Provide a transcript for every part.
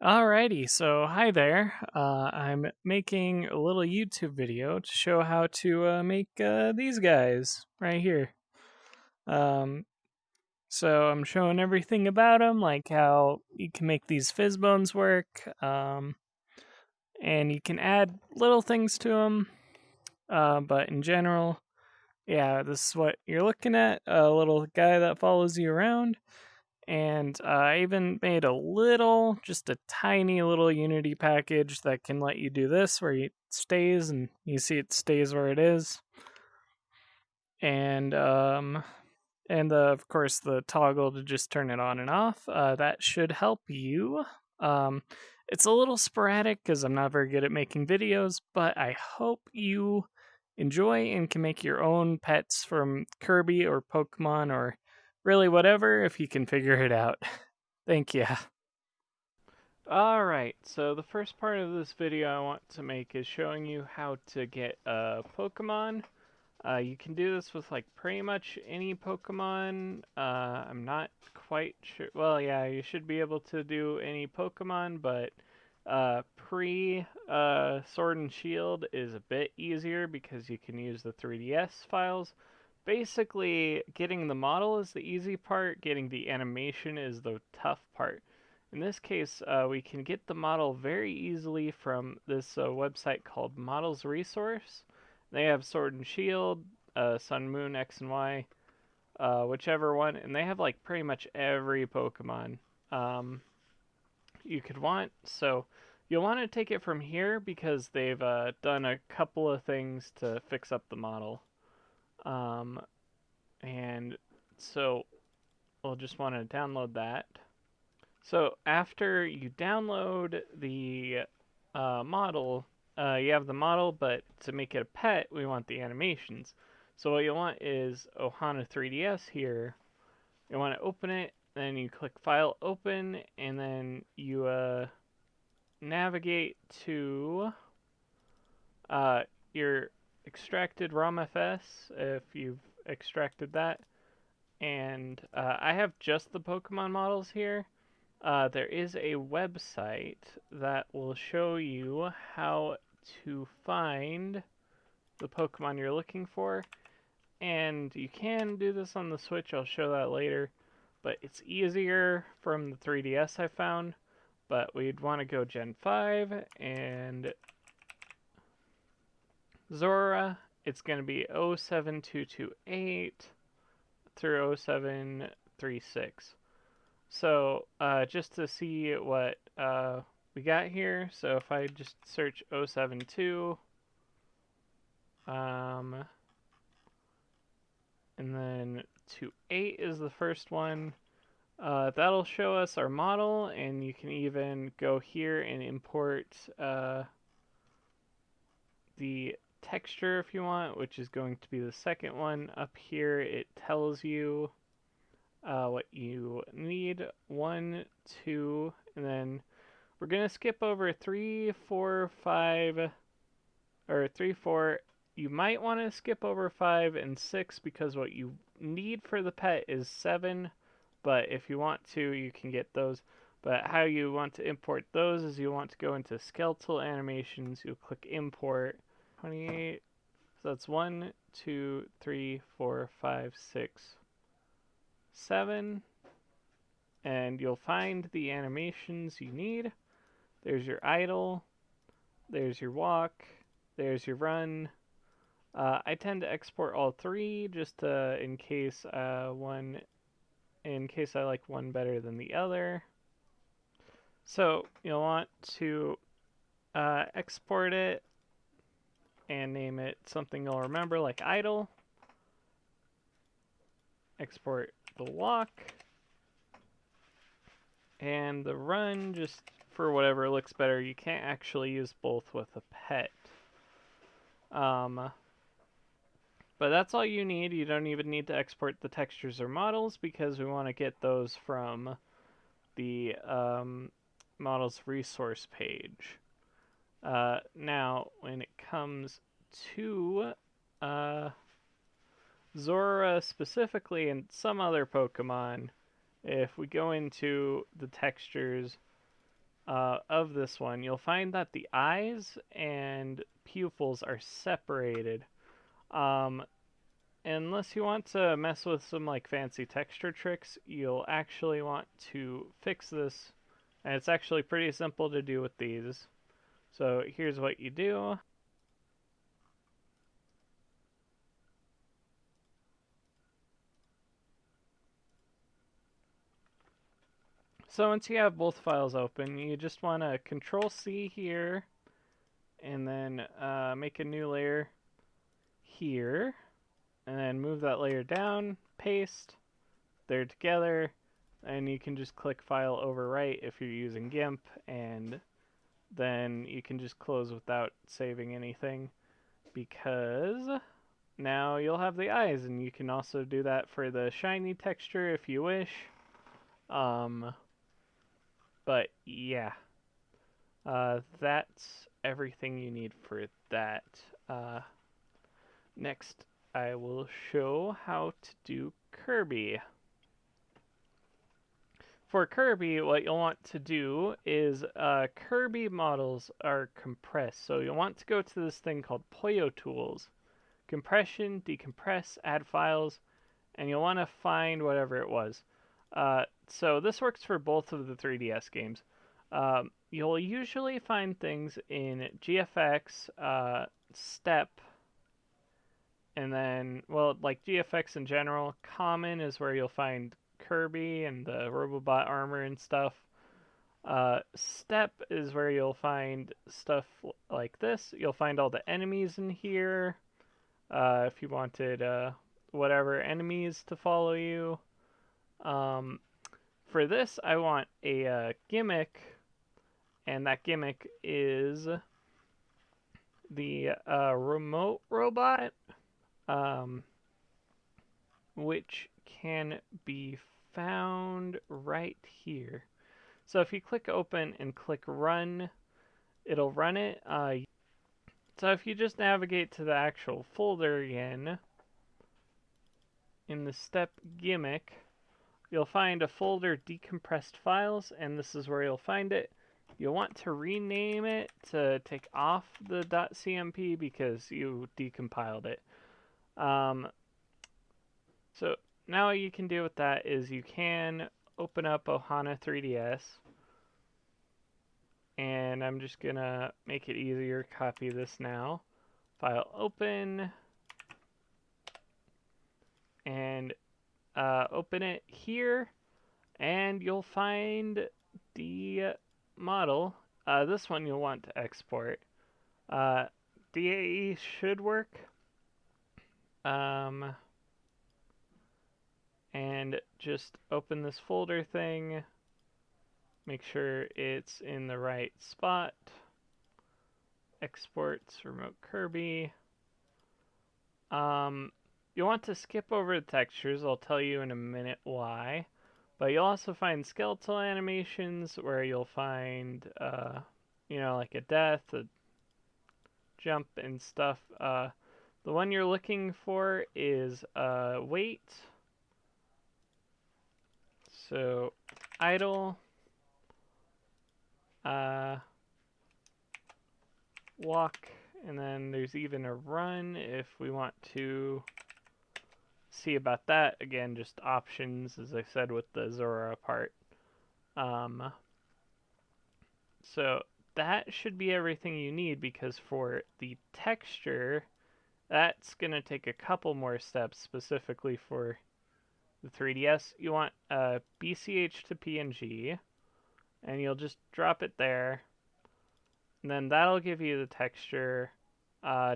Alrighty, so hi there. I'm making a little YouTube video to show how to make these guys right here. Um, so I'm showing everything about them, like how you can make these physbones work, and you can add little things to them. But in general, yeah, this is what you're looking at, a little guy that follows you around. And I even made just a tiny little Unity package that can let you do this, where it stays, and you see it stays where it is. And of course the toggle to just turn it on and off. That should help you. Um, it's a little sporadic because I'm not very good at making videos, but I hope you enjoy and can make your own pets from Kirby or Pokemon or really whatever if you can figure it out. Thank you. Alright, so the first part of this video I want to make is showing you how to get a Pokemon. You can do this with like pretty much any Pokemon. I'm not quite sure. Well, yeah, you should be able to do any Pokemon, but Sword and Shield is a bit easier because you can use the 3DS files. Basically, getting the model is the easy part, getting the animation is the tough part. In this case, we can get the model very easily from this website called Models Resource. They have Sword and Shield, Sun, Moon, X, and Y, whichever one, and they have like pretty much every Pokemon you could want. So you'll want to take it from here because they've done a couple of things to fix up the model. And so we'll just want to download that. So after you download the model, you have the model, but to make it a pet, we want the animations. So what you want is Ohana 3DS here. You want to open it, then you click File, Open, and then you navigate to your extracted RomFS if you've extracted that. And I have just the Pokemon models here. There is a website that will show you how to find the Pokemon you're looking for. And you can do this on the Switch, I'll show that later. But it's easier from the 3DS I found. But we'd want to go Gen 5 and Zora. It's going to be 07228 through 0736. So just to see what we got here, so if I just search 072, and then 28 is the first one, that'll show us our model, and you can even go here and import the texture if you want, which is going to be the second one. Up here it tells you what you need. 1, 2, and then we're going to skip over 3, 4, 5, or 3, 4. You might want to skip over 5 and 6 because what you need for the pet is 7, but if you want to, you can get those. But how you want to import those is you want to go into skeletal animations, you'll click import 28. So that's 1, 2, 3, 4, 5, 6, 7, and you'll find the animations you need. There's your idle, there's your walk, there's your run. I tend to export all three just in case I like one better than the other. So you'll want to export it and name it something you'll remember, like idle. Export the walk. And the run, just for whatever looks better. You can't actually use both with a pet. But that's all you need. You don't even need to export the textures or models because we want to get those from the models resource page. Now, when it comes to Zora specifically and some other Pokemon, if we go into the textures, of this one, you'll find that the eyes and pupils are separated. Unless you want to mess with some like fancy texture tricks, you'll actually want to fix this. And it's actually pretty simple to do with these. So here's what you do. So once you have both files open, you just want to Control C here, and then make a new layer here, and then move that layer down, paste, they're together, and you can just click File Overwrite if you're using GIMP, and then you can just close without saving anything, because now you'll have the eyes, and you can also do that for the shiny texture if you wish. But yeah, that's everything you need for that. Next, I will show how to do Kirby. For Kirby, what you'll want to do is Kirby models are compressed. So you'll want to go to this thing called Poyo Tools. Compression, decompress, add files, and you'll want to find whatever it was. So this works for both of the 3DS games. You'll usually find things in GFX, Step, and then, well, like GFX in general. Common is where you'll find Kirby and the Robobot armor and stuff. Step is where you'll find stuff like this. You'll find all the enemies in here. If you wanted whatever enemies to follow you. For this, I want a gimmick, and that gimmick is the remote robot, which can be found right here. So if you click open and click run, it'll run it. So if you just navigate to the actual folder again, in the step gimmick, you'll find a folder decompressed files, and this is where you'll find it. You'll want to rename it to take off the .cmp because you decompiled it. So now what you can do with that is you can open up Ohana 3DS, and I'm just gonna make it easier, copy this now. File open, and open it here, and you'll find the model. This one you'll want to export. DAE should work. And just open this folder thing. Make sure it's in the right spot. Exports remote Kirby. You'll want to skip over the textures. I'll tell you in a minute why. But you'll also find skeletal animations where you'll find, like a death, a jump, and stuff. The one you're looking for is weight. So idle, walk, and then there's even a run if we want to see about that. Again, just options, as I said with the Zora part. So that should be everything you need, because for the texture, that's going to take a couple more steps specifically for the 3DS. You want BCH to PNG, and you'll just drop it there, and then that'll give you the texture.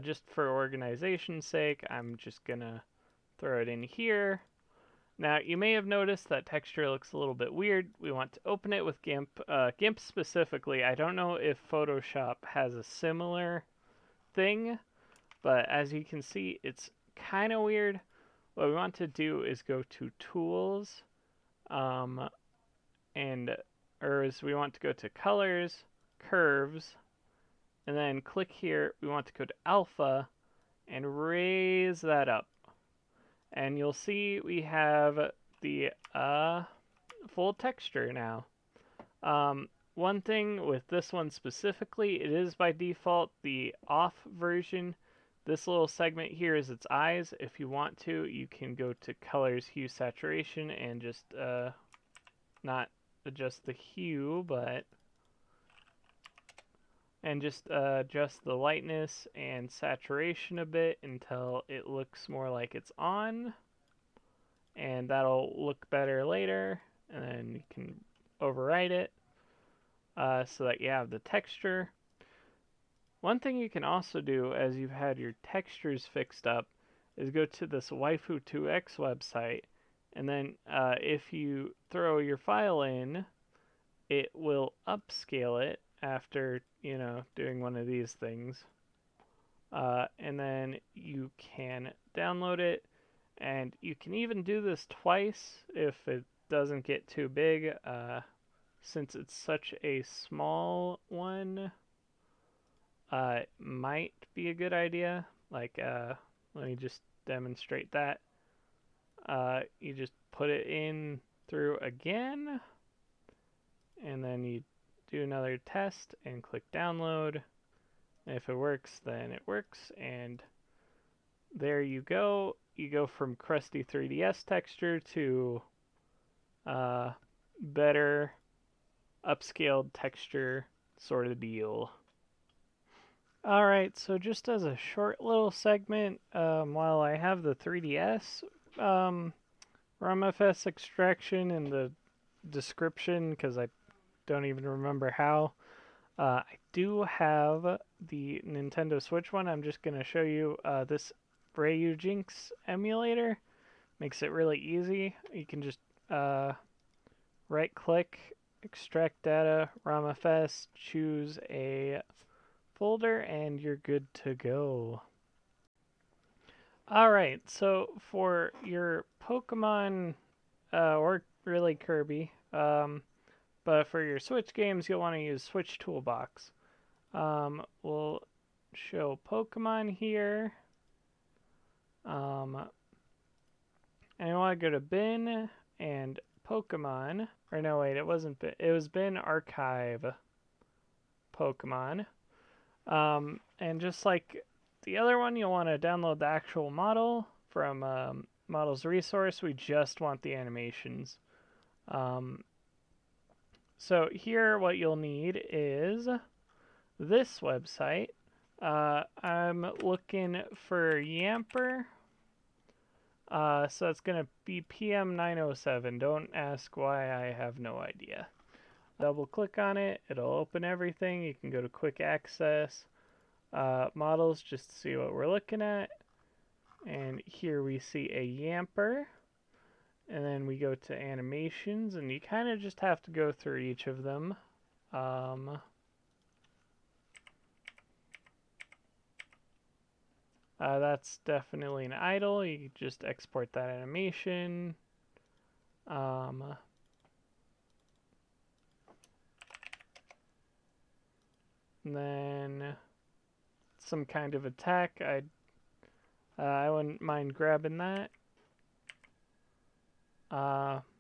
Just for organization's sake, I'm just gonna throw it in here. Now you may have noticed that texture looks a little bit weird. We want to open it with GIMP. GIMP specifically, I don't know if Photoshop has a similar thing, but as you can see, it's kind of weird. What we want to do is go to Tools, we want to go to Colors, Curves, and then click here. We want to go to Alpha and raise that up. And you'll see we have the full texture now. one thing with this one specifically, it is by default the off version. This little segment here is its eyes. If you want to, you can go to colors, hue, saturation, and just not adjust the hue, but just adjust the lightness and saturation a bit until it looks more like it's on, and that'll look better later, and then you can override it so that you have the texture. One thing you can also do as you've had your textures fixed up is go to this waifu2x website, and then if you throw your file in, it will upscale it after, you know, doing one of these things. And then you can download it, and you can even do this twice if it doesn't get too big, since it's such a small one. It might be a good idea. Like, let me just demonstrate that. You just put it in through again, and then you do another test and click download. And if it works, then it works, and there you go. You go from crusty 3DS texture to better upscaled texture sort of deal. Alright, so just as a short little segment, while I have the 3DS RomFS extraction in the description, because I don't even remember how, I do have the Nintendo Switch one. I'm just going to show you this Jinx emulator. Makes it really easy. You can just right click, extract data, RomFS, choose a folder, and you're good to go. Alright, so for your Pokemon, or really Kirby, but for your Switch games, you'll want to use Switch Toolbox. We'll show Pokemon here. And you want to go to Bin and Pokemon. Or no, wait, it wasn't Bin. It was Bin Archive Pokemon. And just like the other one, you'll want to download the actual model from Models Resource. We just want the animations. So here what you'll need is this website. I'm looking for Yamper. So it's going to be PM907. Don't ask why, I have no idea. Double click on it, it'll open everything. You can go to quick access, models, just to see what we're looking at. And here we see a Yamper. And then we go to animations, and you kind of just have to go through each of them. That's definitely an idle. You can just export that animation. And then some kind of attack. I wouldn't mind grabbing that.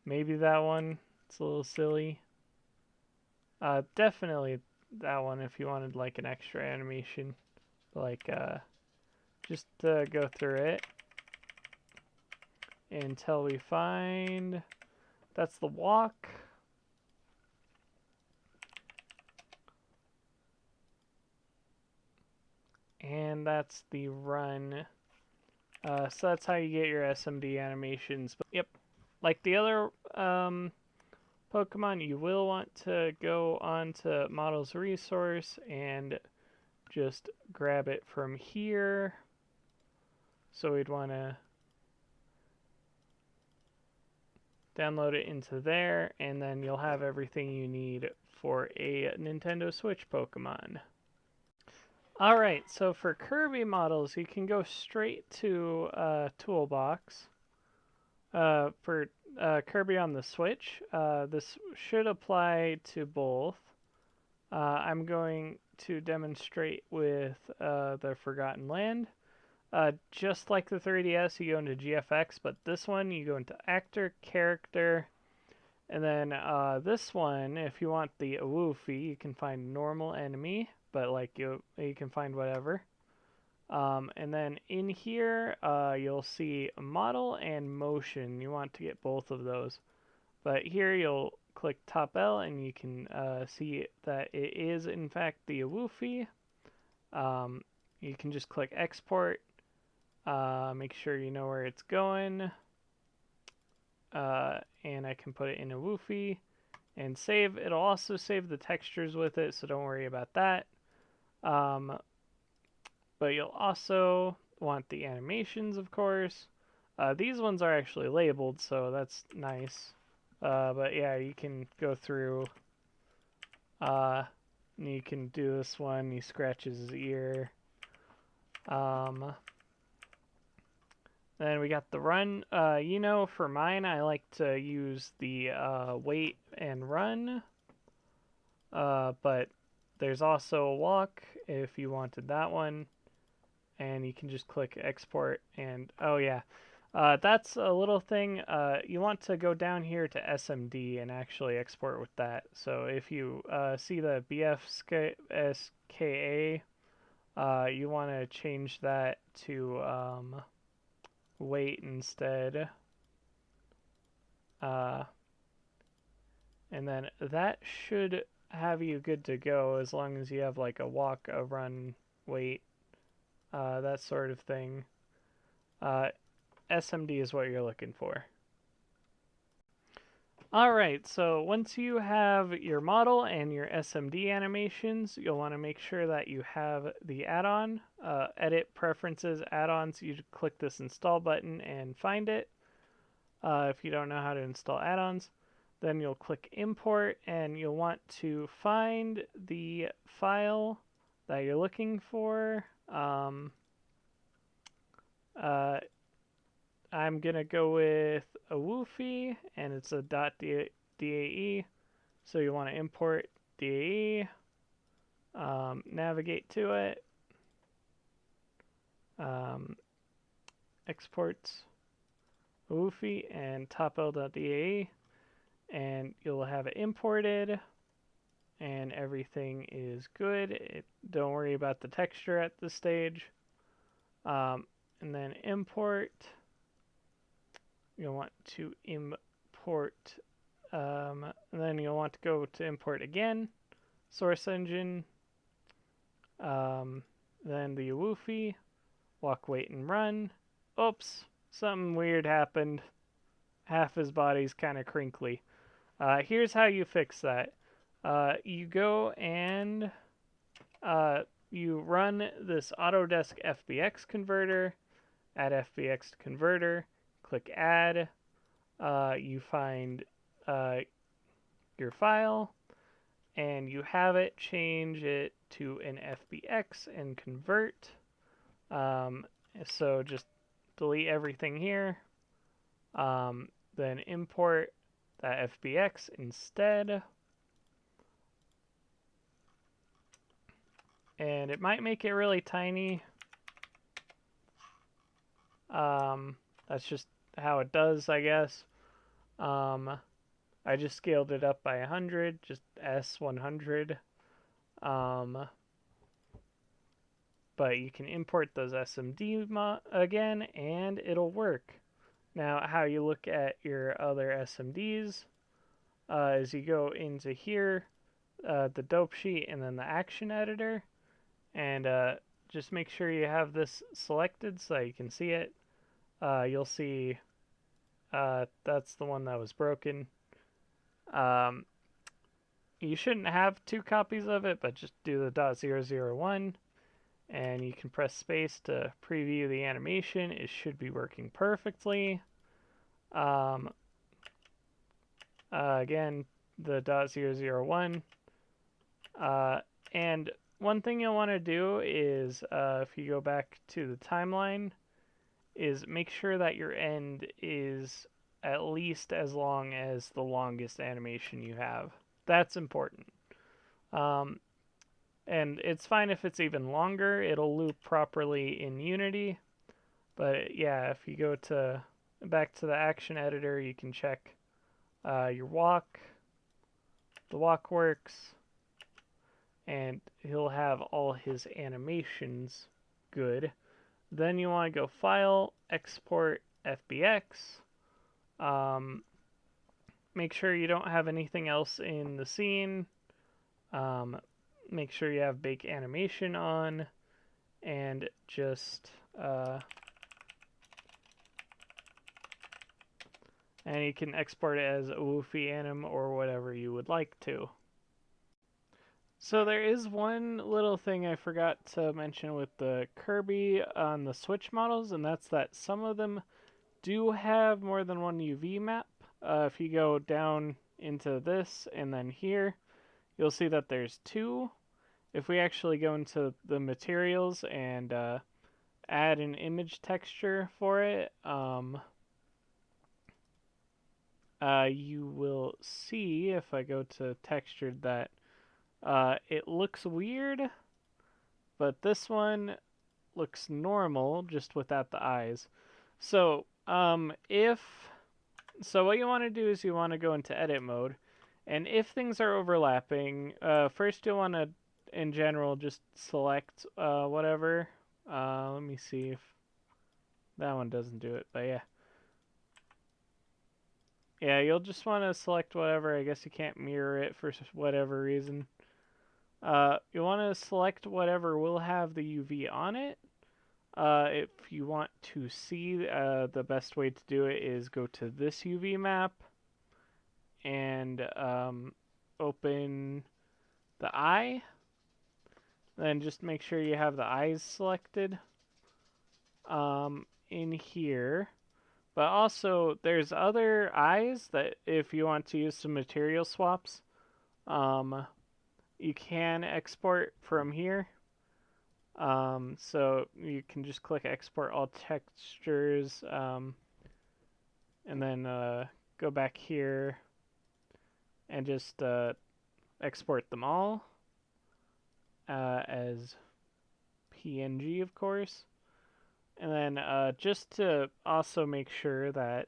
Maybe that one. It's a little silly. Definitely that one if you wanted like an extra animation. Like, just go through it until we find, that's the walk. And that's the run. So that's how you get your SMD animations. But yep, like the other Pokemon, you will want to go onto Models Resource and just grab it from here. So we'd want to download it into there, and then you'll have everything you need for a Nintendo Switch Pokemon. Alright, so for Kirby models, you can go straight to Toolbox. For Kirby on the Switch, this should apply to both. I'm going to demonstrate with the Forgotten Land. Just like the 3DS, you go into GFX, but this one you go into Actor, Character, And then this one, if you want the woofy, you can find normal enemy, but like you can find whatever. And then in here, you'll see model and motion. You want to get both of those. But here you'll click top L and you can see that it is in fact the woofy. You can just click export. Make sure you know where it's going. And I can put it in a woofy and save. It'll also save the textures with it, so don't worry about that. But you'll also want the animations, of course. These ones are actually labeled, so that's nice. But yeah, you can go through. And you can do this one. He scratches his ear. Then we got the run. For mine, I like to use the wait and run. But there's also a walk if you wanted that one. And you can just click export and, oh yeah. That's a little thing. You want to go down here to SMD and actually export with that. So if you see the BFSKA, you want to change that to wait instead. And then that should have you good to go as long as you have like a walk, a run, wait, that sort of thing. SMD is what you're looking for. Alright, so once you have your model and your SMD animations, you'll want to make sure that you have the add-on. Edit Preferences, Add-ons, you click this Install button and find it. If you don't know how to install add-ons, then you'll click Import and you'll want to find the file that you're looking for. I'm going to go with a woofy, and it's a .dae, so you want to import DAE, navigate to it, export woofy and topl.dae, and you'll have it imported, and everything is good. Don't worry about the texture at this stage. And then import. You'll want to import, and then you'll want to go to import again, source engine, then the woofy, walk, wait, and run. Oops, something weird happened. Half his body's kind of crinkly. Here's how you fix that. You go and you run this Autodesk FBX converter, add FBX converter. Click Add, you find your file, and you have it, change it to an FBX and convert. So just delete everything here, then import that FBX instead. And it might make it really tiny. That's just how it does, I guess. I just scaled it up by 100, just S100. But you can import those SMD again, and it'll work. Now, how you look at your other SMDs is you go into here, the dope sheet, and then the action editor, and just make sure you have this selected so you can see it. You'll see that's the one that was broken. You shouldn't have 2 copies of it, but just do the .001, and you can press space to preview the animation. It should be working perfectly. Again, the .001. And one thing you'll want to do is, if you go back to the timeline, is make sure that your end is at least as long as the longest animation you have. That's important. And it's fine if it's even longer. It'll loop properly in Unity. But yeah, if you go back to the action editor, you can check your walk, the walk works, and he'll have all his animations good. Then you want to go File, Export FBX. Make sure you don't have anything else in the scene. Make sure you have bake animation on, and just and you can export it as a woofy anim or whatever you would like to. So there is one little thing I forgot to mention with the Kirby on the Switch models, and that's that some of them do have more than one UV map. If you go down into this and then here, you'll see that there's two. If we actually go into the materials and add an image texture for it, you will see, if I go to textured, that it looks weird, but this one looks normal just without the eyes. So what you want to do is you want to go into edit mode, and if things are overlapping, first you'll want to, in general, just select whatever. Let me see if that one doesn't do it, but yeah. Yeah, you'll just want to select whatever. I guess you can't mirror it for whatever reason. You want to select whatever will have the UV on it. If you want to see, the best way to do it is go to this UV map and open the eye. Then just make sure you have the eyes selected in here. But also, there's other eyes that if you want to use some material swaps, you can export from here. So you can just click export all textures, and then go back here and just export them all as PNG, of course. And then just to also make sure that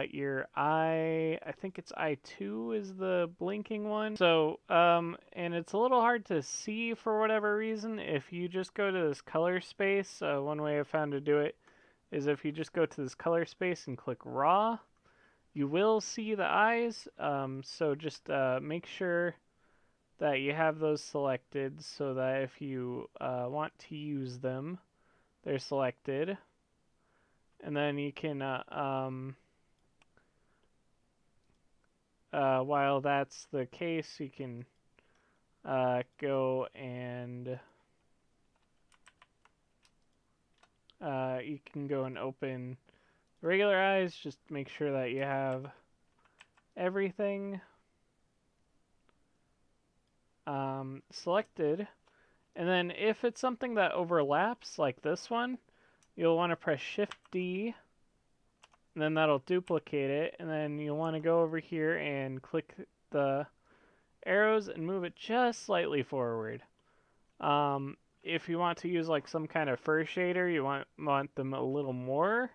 your eye, I think it's eye 2 is the blinking one. So, and it's a little hard to see for whatever reason. If you just go to this color space, one way I found to do it is if you just go to this color space and click raw, you will see the eyes. So just make sure that you have those selected so that if you want to use them, they're selected. And then you can while that's the case, you can go and open regular eyes. Just make sure that you have everything selected. And then if it's something that overlaps, like this one, you'll want to press Shift D, and then that'll duplicate it, and then you'll want to go over here and click the arrows and move it just slightly forward. If you want to use like some kind of fur shader, you want them a little more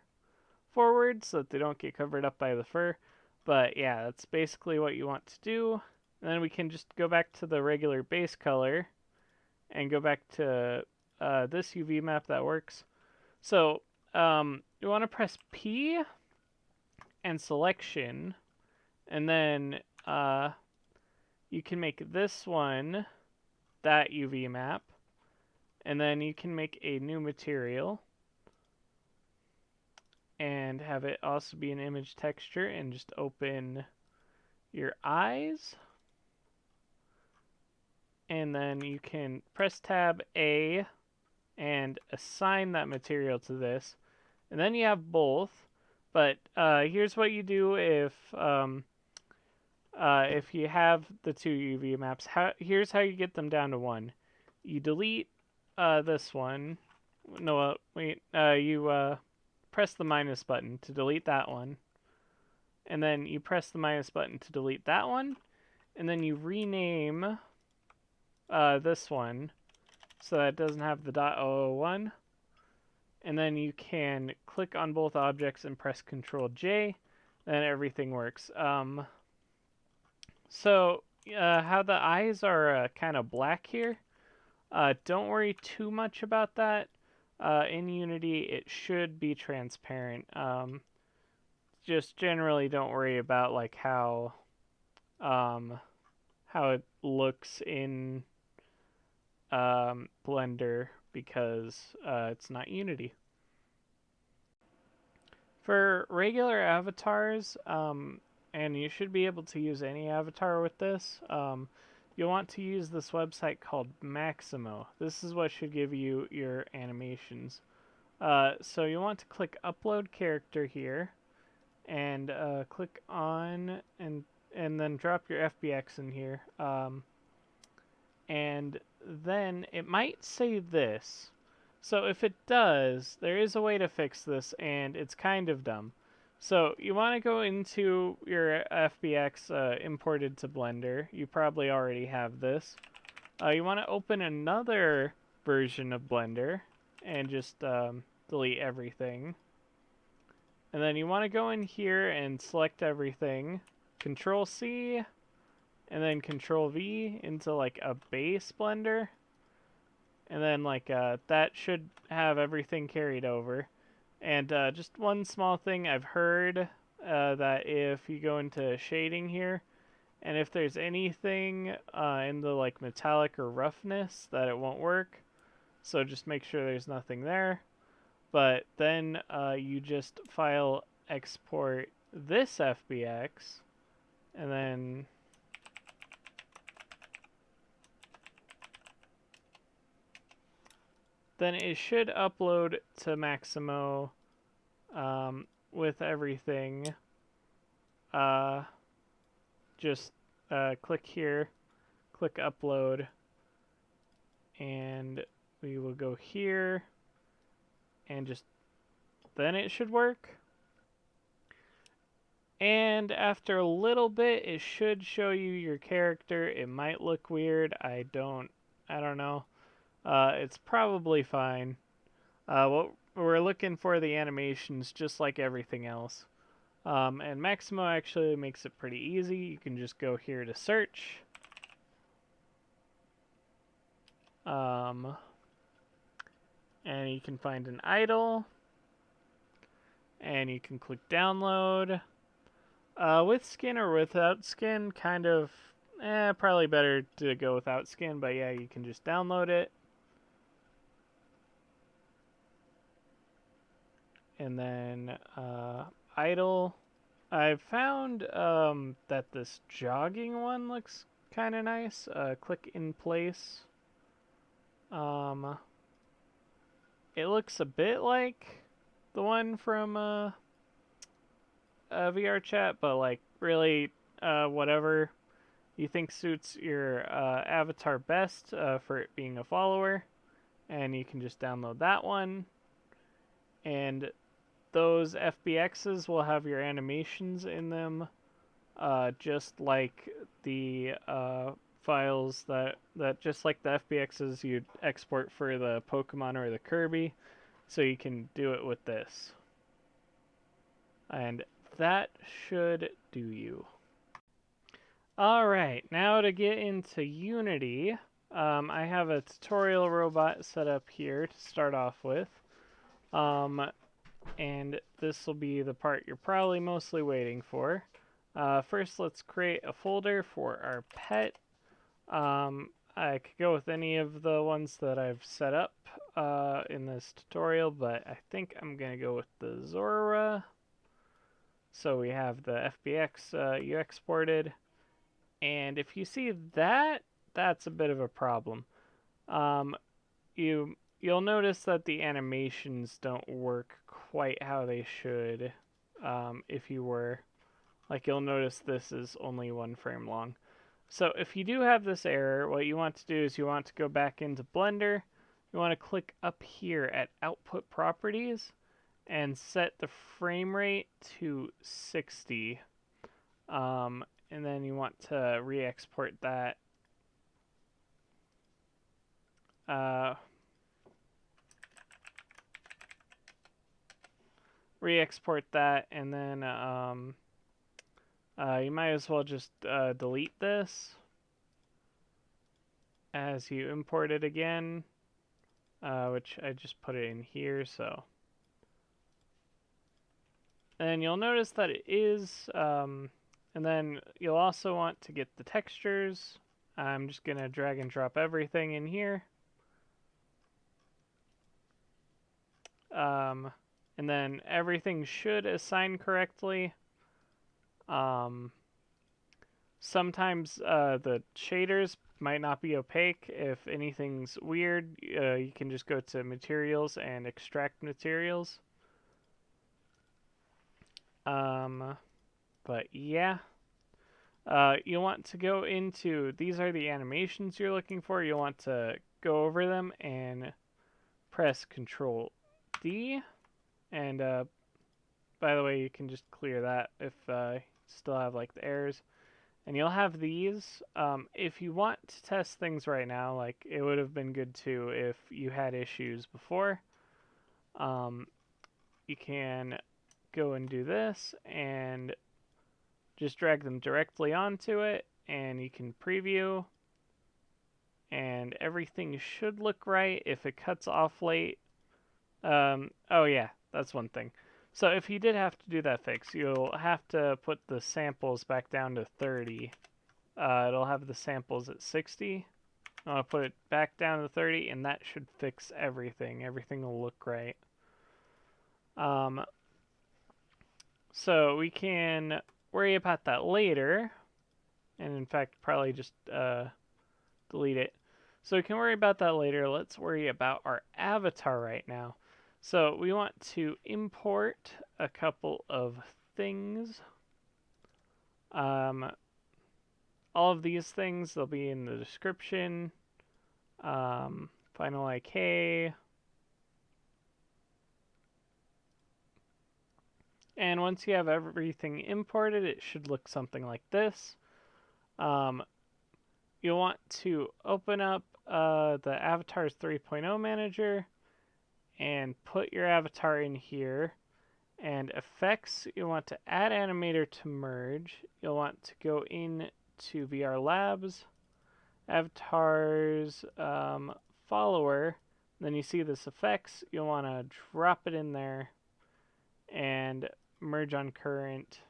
forward so that they don't get covered up by the fur. But yeah, that's basically what you want to do. And then we can just go back to the regular base color and go back to this UV map that works. So you want to press P and selection, and then you can make this one that UV map, and then you can make a new material and have it also be an image texture, and just open your eyes. And then you can press tab A and assign that material to this. And then you have both. But here's what you do if you have the two UV maps. Here's how you get them down to one. You delete this one. No, wait. You press the minus button to delete that one. And then you press the minus button to delete that one. And then you rename this one so that it doesn't have the .001, and then you can click on both objects and press Ctrl J, then everything works. So how the eyes are kind of black here, don't worry too much about that. In Unity, it should be transparent. Just generally don't worry about like how it looks in Blender because it's not Unity. For regular avatars, and you should be able to use any avatar with this, you'll want to use this website called Maximo. This is what should give you your animations. So you want to click Upload Character here, and click on and then drop your FBX in here. And then it might say this. So if it does, there is a way to fix this, and it's kind of dumb. So you want to go into your FBX imported to Blender. You probably already have this. You want to open another version of Blender and just delete everything. And then you want to go in here and select everything. Control C, and then Control V into like a base Blender. And then like that should have everything carried over. And just one small thing I've heard that if you go into shading here, and if there's anything in the like metallic or roughness, that it won't work. So just make sure there's nothing there. But then you just file export this FBX, and then it should upload to Maximo with everything. Just click here, click upload, and we will go here, and just then it should work. And after a little bit, it should show you your character. It might look weird. I don't know. It's probably fine. What we're looking for the animations just like everything else. And Maximo actually makes it pretty easy. You can just go here to search. And you can find an idle. And you can click download. With skin or without skin, kind of, probably better to go without skin, but yeah, you can just download it. And then idle. I found that this jogging one looks kind of nice. Click in place. It looks a bit like the one from VR chat, but like really whatever you think suits your avatar best for it being a follower. And you can just download that one. And those FBXs will have your animations in them, just like the files that just like the FBXs you'd export for the Pokemon or the Kirby. So you can do it with this. And that should do you. Alright, now to get into Unity, I have a tutorial robot set up here to start off with. And this will be the part you're probably mostly waiting for. First, let's create a folder for our pet. I could go with any of the ones that I've set up in this tutorial, but I think I'm going to go with the Zora. So we have the FBX you exported. And if you see that, that's a bit of a problem. You'll notice that the animations don't work quite how they should. If you were, like, you'll notice this is only 1 frame long. So if you do have this error, what you want to do is you want to go back into Blender. You want to click up here at Output Properties and set the frame rate to 60. And then you want to re-export that. Re-export that, and then You might as well just delete this as you import it again, which I just put it in here, so. And you'll notice that it is, and then you'll also want to get the textures. I'm just going to drag and drop everything in here. And then everything should assign correctly. Sometimes the shaders might not be opaque. If anything's weird, you can just go to materials and extract materials. But yeah, you want to go into, these are the animations you're looking for. You'll want to go over them and press Control D. And by the way, you can just clear that if you still have like the errors. And you'll have these. If you want to test things right now, like it would have been good to if you had issues before, you can go and do this and just drag them directly onto it, and you can preview, and everything should look right. If it cuts off late, oh yeah, that's one thing. So if you did have to do that fix, you'll have to put the samples back down to 30. It'll have the samples at 60. I'll put it back down to 30, and that should fix everything. Everything will look right. So we can worry about that later, and in fact probably just delete it. So we can worry about that later. Let's worry about our avatar right now. So we want to import a couple of things. All of these things, they'll be in the description. Final IK. And once you have everything imported, it should look something like this. You'll want to open up the Avatars 3.0 Manager and put your avatar in here. And effects, you want to add animator to merge. You'll want to go into VR Labs, avatars, follower. Then you see this effects. You'll want to drop it in there and merge on current.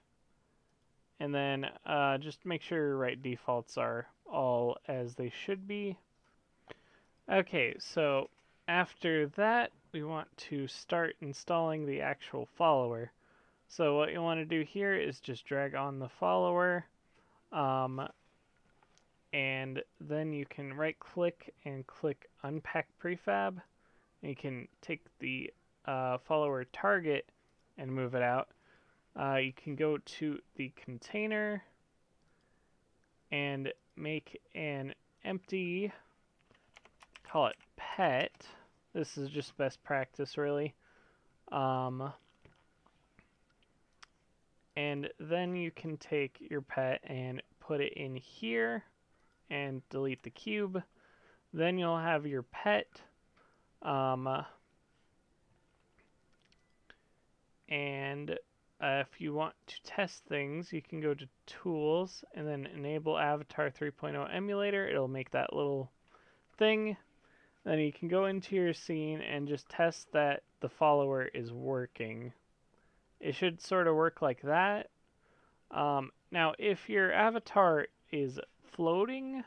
And then just make sure your right defaults are all as they should be. Okay, so after that, we want to start installing the actual follower. So what you want to do here is just drag on the follower, and then you can right click and click unpack prefab. And you can take the follower target and move it out. You can go to the container and make an empty, call it pet. This is just best practice, really. And then you can take your pet and put it in here and delete the cube. Then you'll have your pet. And if you want to test things, you can go to Tools and then Enable Avatar 3.0 Emulator. It'll make that little thing. Then you can go into your scene and just test that the follower is working. It should sort of work like that. Now, if your avatar is floating,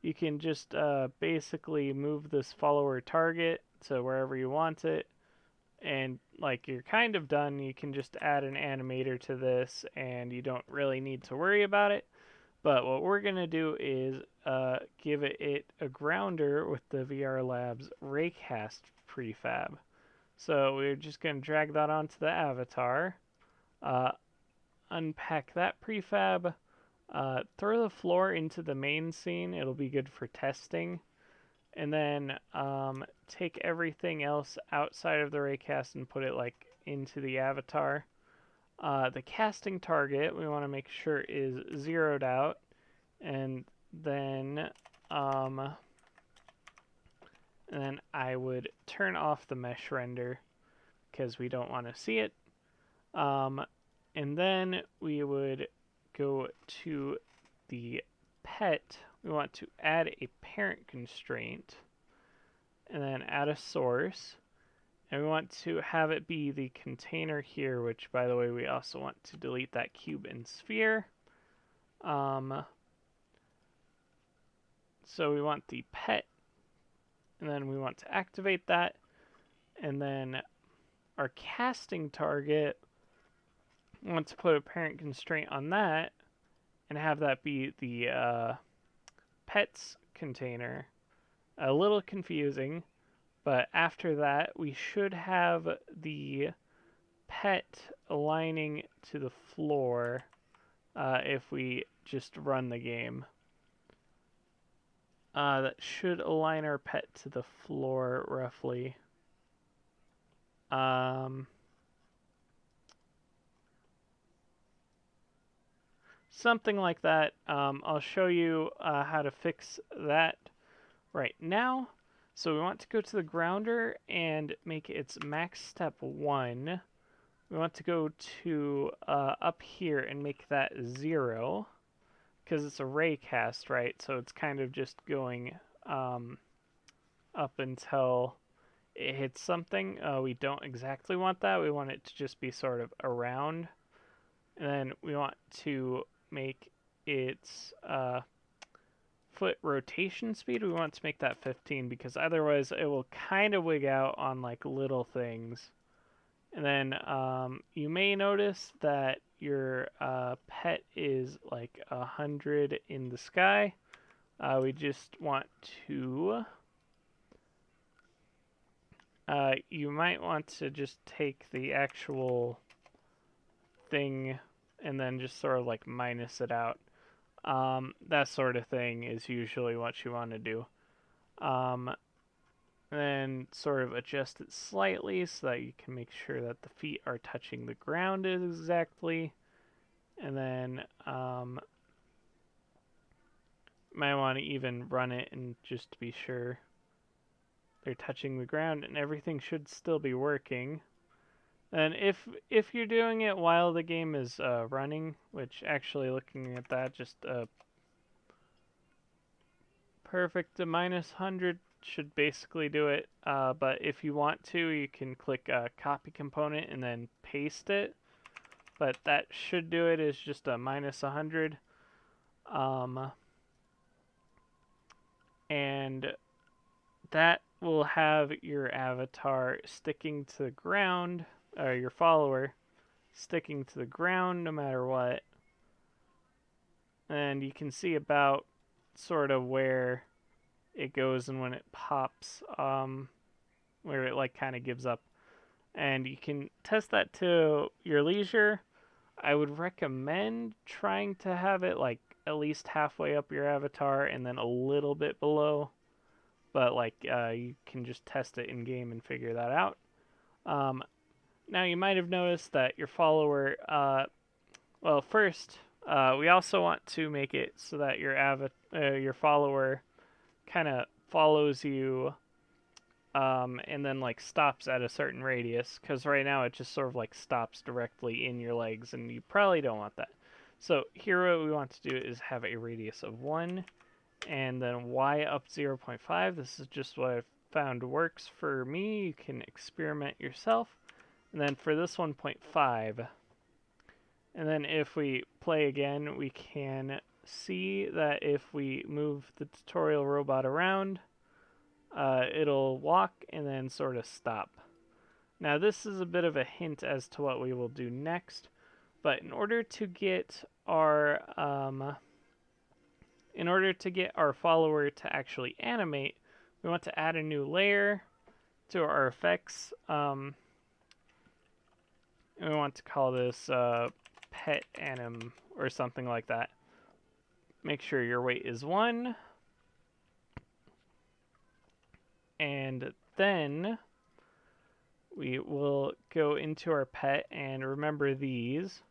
you can just basically move this follower target to wherever you want it. And like you're kind of done, you can just add an animator to this and you don't really need to worry about it. But what we're going to do is give it a grounder with the VR Labs raycast prefab. So we're just going to drag that onto the avatar, unpack that prefab, throw the floor into the main scene. It'll be good for testing. And then take everything else outside of the raycast and put it like into the avatar. The casting target we want to make sure is zeroed out, and then I would turn off the mesh render because we don't want to see it. And then we would go to the pet, we want to add a parent constraint, and then add a source. And we want to have it be the container here, which, by the way, we also want to delete that cube and sphere. So we want the pet, and then we want to activate that. And then our casting target, we want to put a parent constraint on that and have that be the pets container. A little confusing. But after that, we should have the pet aligning to the floor if we just run the game. That should align our pet to the floor, roughly. Something like that. I'll show you how to fix that right now. So we want to go to the grounder and make its max step 1. We want to go to up here and make that 0, because it's a raycast, right? So it's kind of just going up until it hits something. We don't exactly want that. We want it to just be sort of around. And then we want to make its foot rotation speed, we want to make that 15, because otherwise it will kind of wig out on like little things. And then you may notice that your pet is like 100 in the sky. We just want to you might want to just take the actual thing and then just sort of like minus it out. That sort of thing is usually what you want to do. Then sort of adjust it slightly so that you can make sure that the feet are touching the ground exactly. And then might want to even run it and just to be sure they're touching the ground, and everything should still be working. And if you're doing it while the game is running, which actually looking at that, just perfect to minus 100 should basically do it. But if you want to, you can click copy component and then paste it. But that should do it as just a minus 100. And that will have your avatar sticking to the ground, or your follower sticking to the ground no matter what. And you can see about sort of where it goes and when it pops, where it like kind of gives up. And you can test that to your leisure. I would recommend trying to have it like at least halfway up your avatar and then a little bit below. But like you can just test it in game and figure that out. Now you might have noticed that your follower, well, first we also want to make it so that your follower kind of follows you and then like stops at a certain radius, because right now it just sort of like stops directly in your legs, and you probably don't want that. So here what we want to do is have a radius of 1, and then y up 0.5. This is just what I've found works for me. You can experiment yourself. And then for this 1.5, and then if we play again, we can see that if we move the tutorial robot around, it'll walk and then sort of stop. Now this is a bit of a hint as to what we will do next, but in order to get our follower to actually animate, we want to add a new layer to our effects, and we want to call this pet anim or something like that. Make sure your weight is 1. And then we will go into our pet, and remember these.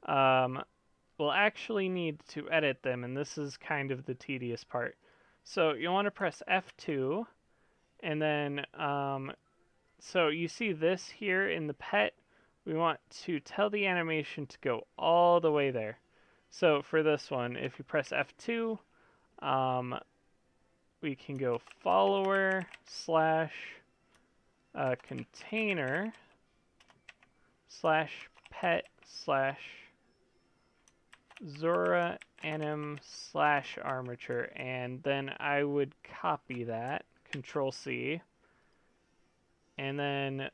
We'll actually need to edit them, and this is kind of the tedious part. So you'll want to press F2, and then so you see this here in the pet. We want to tell the animation to go all the way there. So for this one, if you press F2, we can go follower slash container slash pet slash Zora anim slash armature, and then I would copy that, Control C, and then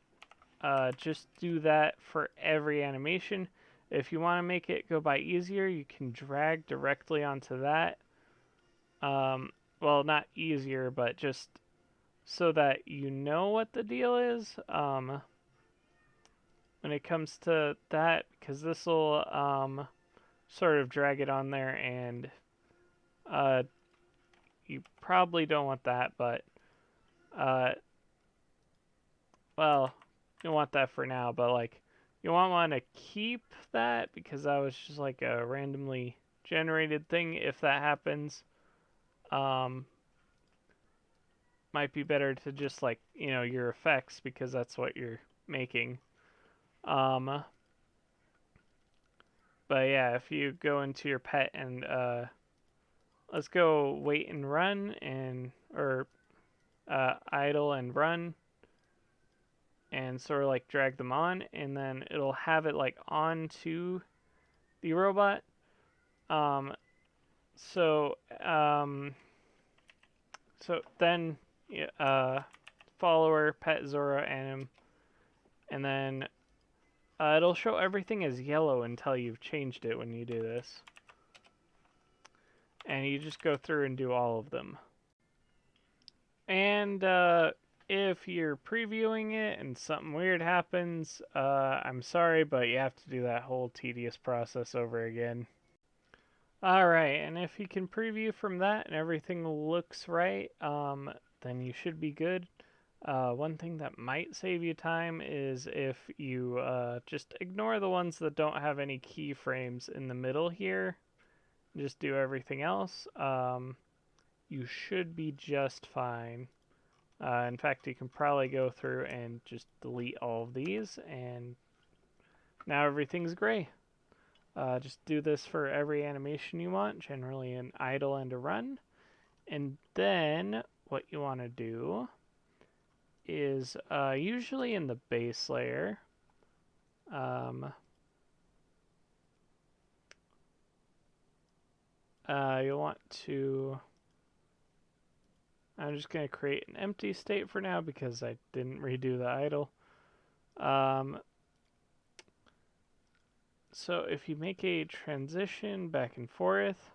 just do that for every animation. If you want to make it go by easier, you can drag directly onto that. Well, not easier, but just so that you know what the deal is when it comes to that, because this will sort of drag it on there, and you probably don't want that, but well, you want that for now, but like you want to keep that because that was just like a randomly generated thing. If that happens, might be better to just like, you know, your effects, because that's what you're making. But yeah, if you go into your pet and let's go wait and run, and or idle and run, and sort of like drag them on, and then it'll have it like onto the robot. So then follower pet Zora anim, and then it'll show everything as yellow until you've changed it when you do this. And you just go through and do all of them. And if you're previewing it and something weird happens, I'm sorry, but you have to do that whole tedious process over again. Alright, and if you can preview from that and everything looks right, then you should be good. One thing that might save you time is if you just ignore the ones that don't have any keyframes in the middle here. Just do everything else. You should be just fine. In fact, you can probably go through and just delete all of these, and now everything's gray. Just do this for every animation you want, generally an idle and a run. And then what you want to do is usually in the base layer, you'll want to, I'm just going to create an empty state for now because I didn't redo the idle. So if you make a transition back and forth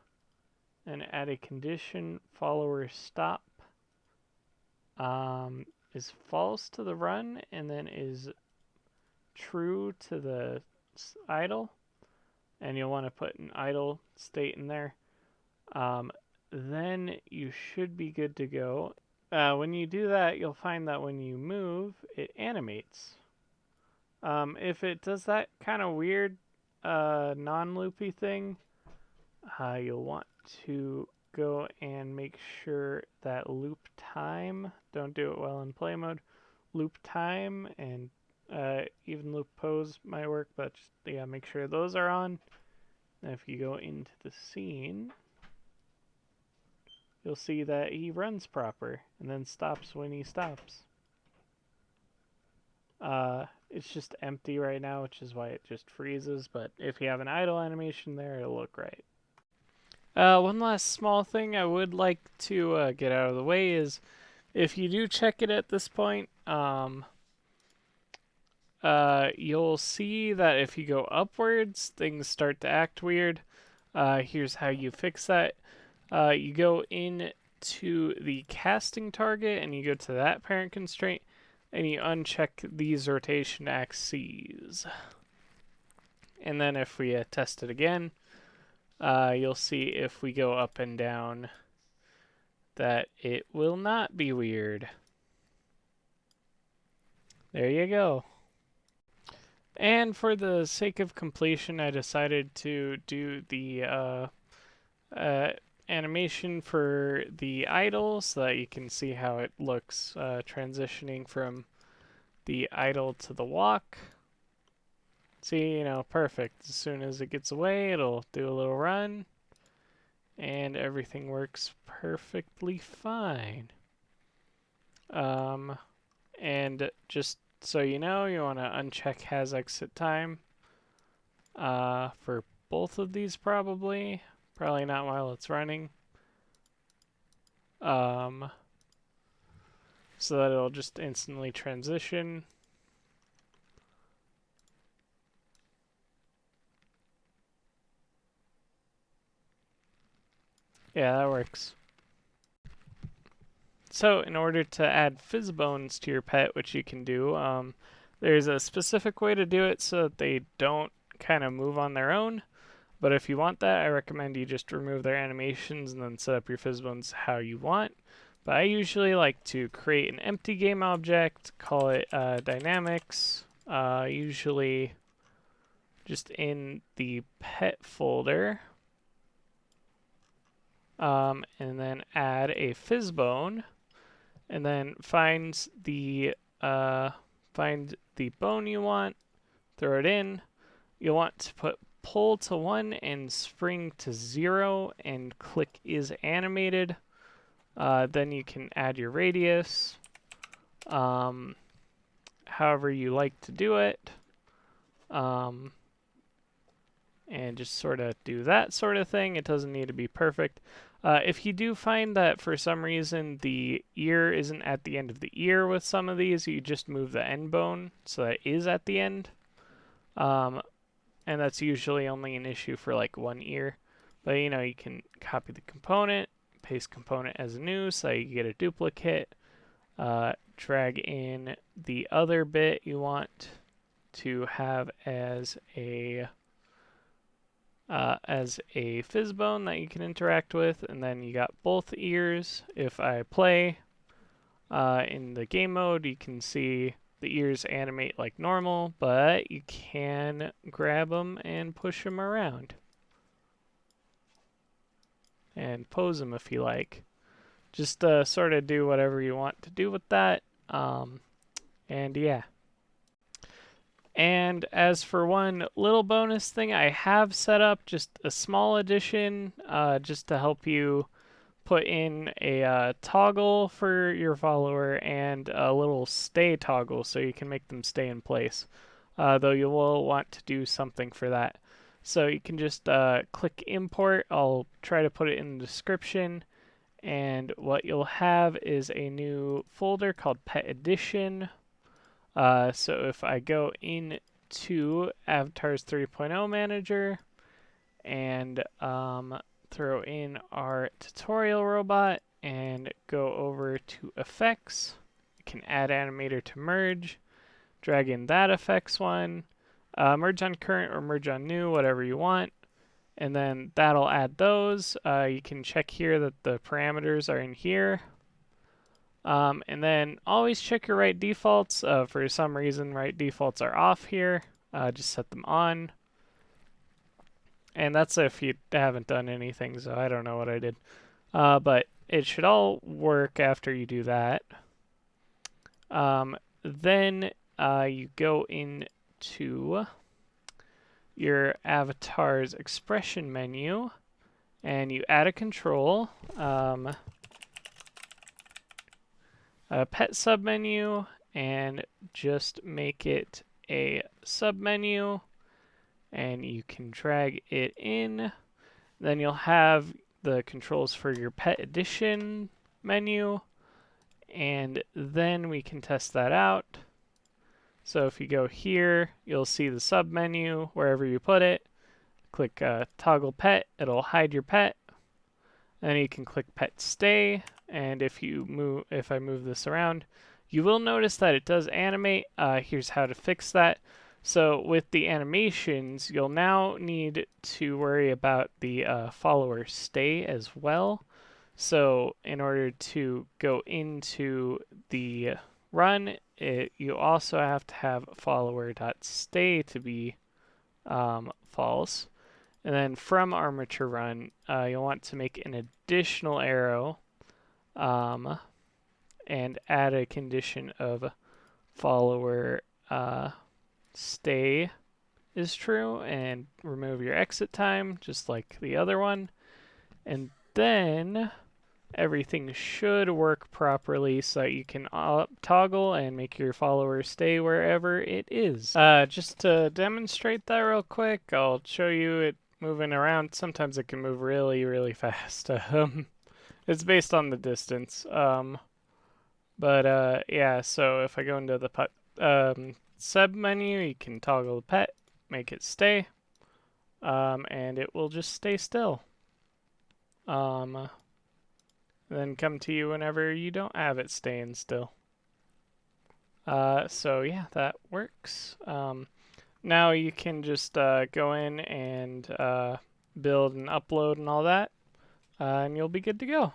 and add a condition, follower stop is false to the run and then is true to the idle, and you'll want to put an idle state in there, then you should be good to go. When you do that, you'll find that when you move, it animates. If it does that kind of weird non-loopy thing, you'll want to go and make sure that loop time, don't do it while in play mode, loop time and even loop pose might work, but just, yeah, make sure those are on. And if you go into the scene, you'll see that he runs proper and then stops when he stops. It's just empty right now, which is why it just freezes, but if you have an idle animation there, it'll look right. One last small thing I would like to get out of the way is, if you do check it at this point, you'll see that if you go upwards, things start to act weird. Here's how you fix that. You go into the casting target and you go to that parent constraint and you uncheck these rotation axes. And then if we test it again, you'll see if we go up and down that it will not be weird. There you go. And for the sake of completion, I decided to do the animation for the idle so that you can see how it looks transitioning from the idle to the walk. See, perfect. As soon as it gets away, it'll do a little run, and everything works perfectly fine. And just so you know, you want to uncheck has exit time for both of these probably. Probably not while it's running. So that it'll just instantly transition. Yeah, that works. So in order to add physbones to your pet, which you can do, there's a specific way to do it so that they don't kind of move on their own. But if you want that, I recommend you just remove their animations and then set up your physbones how you want. But I usually like to create an empty game object, call it dynamics, usually just in the pet folder, and then add a physbone, and then find the bone you want, throw it in. You'll want to put pull to 1 and spring to 0 and click is animated. Then you can add your radius, however you like to do it, and just sort of do that sort of thing. It doesn't need to be perfect. If you do find that for some reason the ear isn't at the end of the ear with some of these, you just move the end bone so that it is at the end. And that's usually only an issue for like one ear. But you can copy the component, paste component as a new so you get a duplicate, drag in the other bit you want to have as a physbone that you can interact with, and then you got both ears. If I play in the game mode, you can see the ears animate like normal, but you can grab them and push them around and pose them if you like. Just sort of do whatever you want to do with that. And yeah. And as for one little bonus thing, I have set up just a small addition just to help you put in a toggle for your follower and a little stay toggle so you can make them stay in place. Though you will want to do something for that. So you can just click import. I'll try to put it in the description. And what you'll have is a new folder called Pet Edition. So if I go into Avatars 3.0 Manager and throw in our tutorial robot and go over to effects, you can add animator to merge, drag in that effects one, merge on current or merge on new, whatever you want, and then that'll add those. You can check here that the parameters are in here. And then always check your right defaults. For some reason, right defaults are off here. Just set them on. And that's if you haven't done anything, so I don't know what I did. But it should all work after you do that. Then you go into your avatar's expression menu, and you add a control. A pet submenu, and just make it a submenu, and you can drag it in. Then you'll have the controls for your pet edition menu, and then we can test that out. So if you go here, you'll see the submenu wherever you put it. Click toggle pet, it'll hide your pet. Then you can click pet stay, and if I move this around, you will notice that it does animate. Here's how to fix that. So with the animations, you'll now need to worry about the follower stay as well. So in order to go into the run, you also have to have follower.stay to be false. And then from armature run, you'll want to make an additional arrow and add a condition of follower stay is true, and remove your exit time, just like the other one. And then everything should work properly so that you can toggle and make your follower stay wherever it is. Just to demonstrate that real quick, I'll show you it moving around. Sometimes it can move really, really fast. It's based on the distance. Yeah, so if I go into the sub menu, you can toggle the pet, make it stay, and it will just stay still. Then come to you whenever you don't have it staying still. So yeah, that works. Now you can just go in and build and upload and all that, and you'll be good to go.